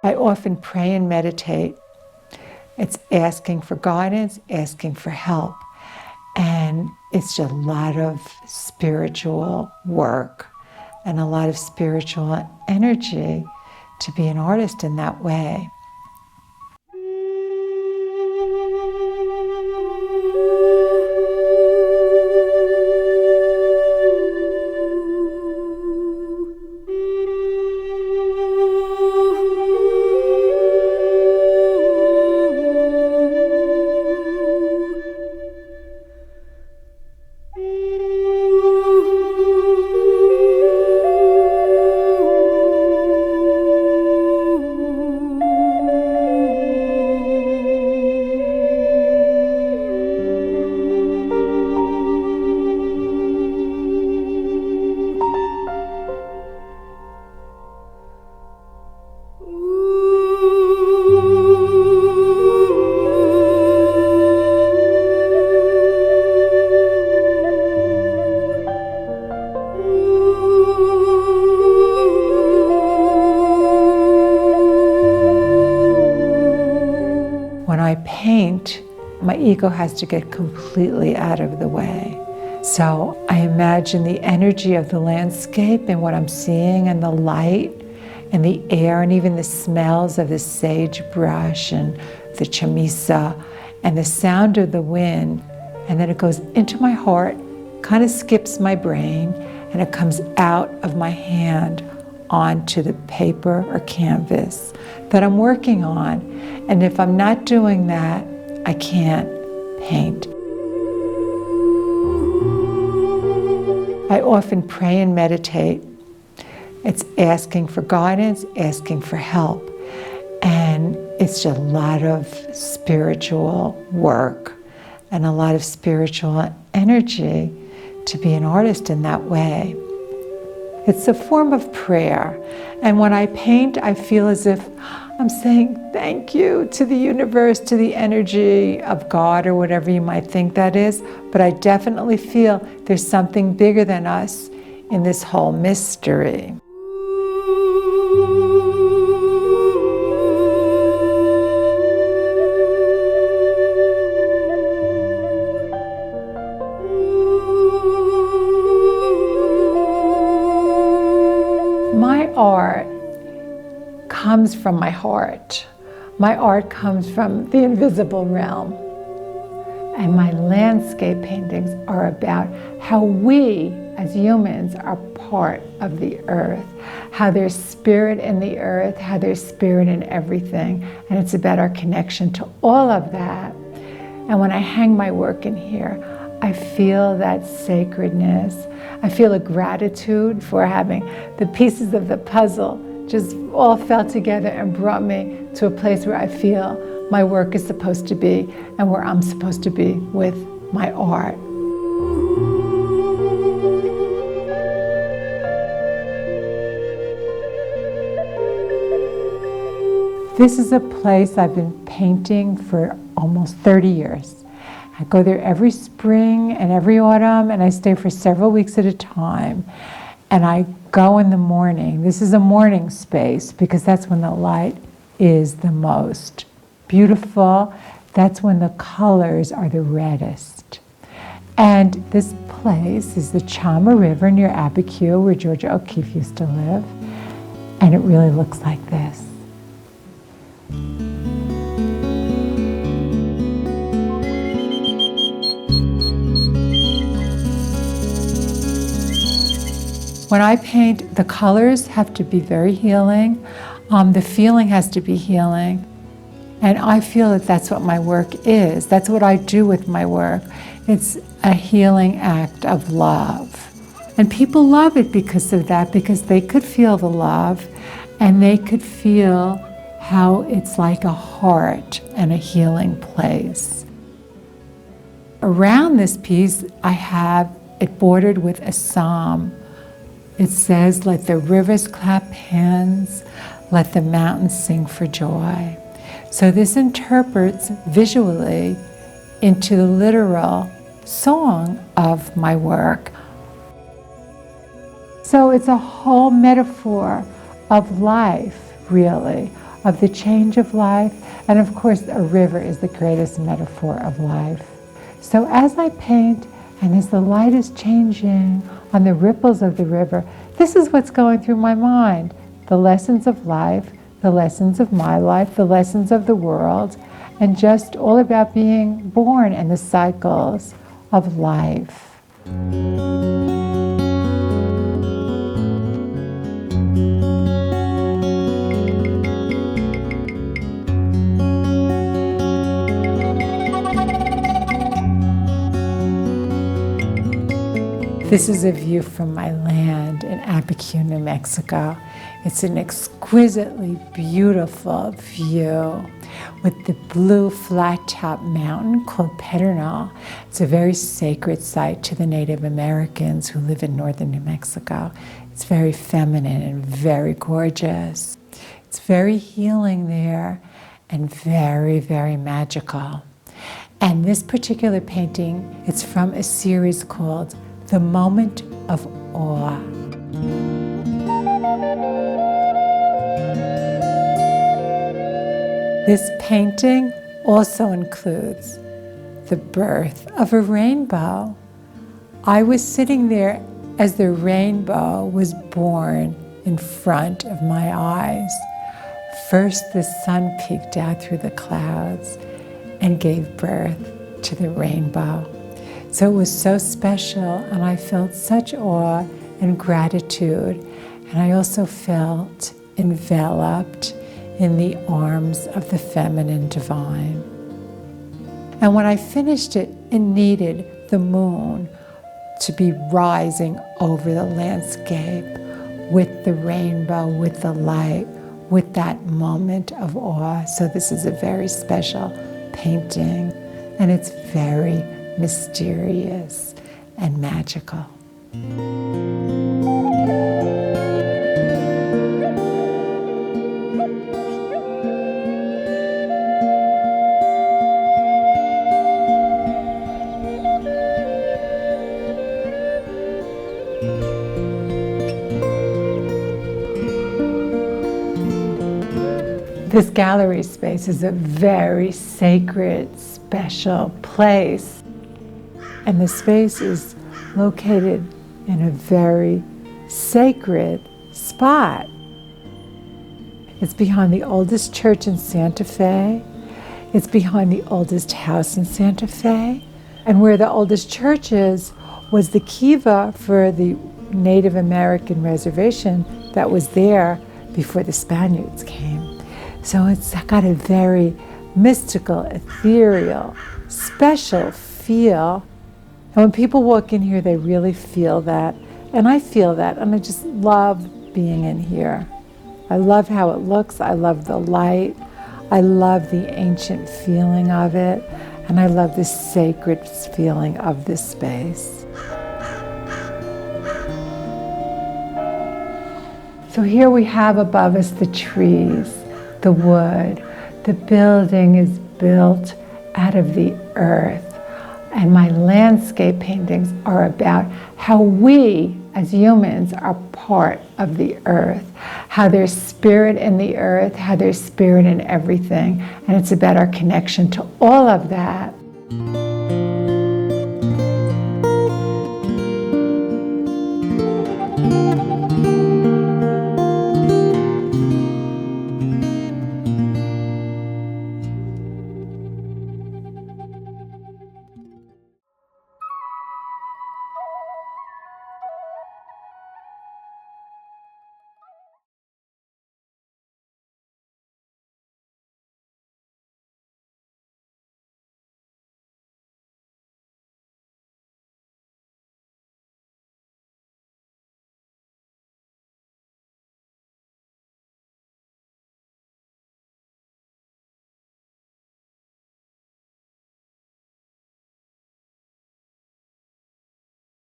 I often pray and meditate. It's asking for guidance, asking for help. And it's just a lot of spiritual work and a lot of spiritual energy to be an artist in that way. When I paint, my ego has to get completely out of the way. So I imagine the energy of the landscape and what I'm seeing and the light and the air and even the smells of the sagebrush and the chamisa and the sound of the wind. And then it goes into my heart, kind of skips my brain, and it comes out of my hand onto the paper or canvas that I'm working on. And if I'm not doing that, I can't paint. I often pray and meditate. It's asking for guidance, asking for help. And it's just a lot of spiritual work and a lot of spiritual energy to be an artist in that way. It's a form of prayer. And when I paint, I feel as if I'm saying thank you to the universe, to the energy of God or whatever you might think that is. But I definitely feel there's something bigger than us in this whole mystery. My art comes from my heart. My art comes from the invisible realm. And my landscape paintings are about how we as humans are part of the earth, how there's spirit in the earth, how there's spirit in everything. And it's about our connection to all of that. And when I hang my work in here, I feel that sacredness. I feel a gratitude for having the pieces of the puzzle just all fell together and brought me to a place where I feel my work is supposed to be and where I'm supposed to be with my art. This is a place I've been painting for almost 30 years. I go there every spring and every autumn, and I stay for several weeks at a time. And I go in the morning. This is a morning space because that's when the light is the most beautiful. That's when the colors are the reddest. And this place is the Chama River near Abiquiu, where Georgia O'Keeffe used to live. And it really looks like this. When I paint, the colors have to be very healing. The feeling has to be healing. And I feel that that's what my work is. That's what I do with my work. It's a healing act of love. And people love it because of that, because they could feel the love and they could feel how it's like a heart and a healing place. Around this piece, I have it bordered with a psalm. It says, "Let the rivers clap hands, let the mountains sing for joy." So this interprets visually into the literal song of my work. So it's a whole metaphor of life, really, of the change of life. And of course, a river is the greatest metaphor of life. So as I paint, and as the light is changing on the ripples of the river, this is what's going through my mind. The lessons of life, the lessons of my life, the lessons of the world, and just all about being born and the cycles of life. This is a view from my land in Abiquiu, New Mexico. It's an exquisitely beautiful view with the blue flat-top mountain called Pedernal. It's a very sacred site to the Native Americans who live in northern New Mexico. It's very feminine and very gorgeous. It's very healing there and very, very magical. And this particular painting, it's from a series called The Moment of Awe. This painting also includes the birth of a rainbow. I was sitting there as the rainbow was born in front of my eyes. First, the sun peeked out through the clouds and gave birth to the rainbow. So it was so special, and I felt such awe and gratitude, and I also felt enveloped in the arms of the feminine divine. And when I finished it, it needed the moon to be rising over the landscape with the rainbow, with the light, with that moment of awe. So this is a very special painting, and it's very mysterious and magical. This gallery space is a very sacred, special place. And the space is located in a very sacred spot. It's behind the oldest church in Santa Fe. It's behind the oldest house in Santa Fe. And where the oldest church is was the kiva for the Native American reservation that was there before the Spaniards came. So it's got a very mystical, ethereal, special feel. And when people walk in here, they really feel that. And I feel that, and I just love being in here. I love how it looks. I love the light. I love the ancient feeling of it. And I love the sacred feeling of this space. So here we have above us the trees, the wood. The building is built out of the earth. And my landscape paintings are about how we, as humans, are part of the earth, how there's spirit in the earth, how there's spirit in everything. And it's about our connection to all of that.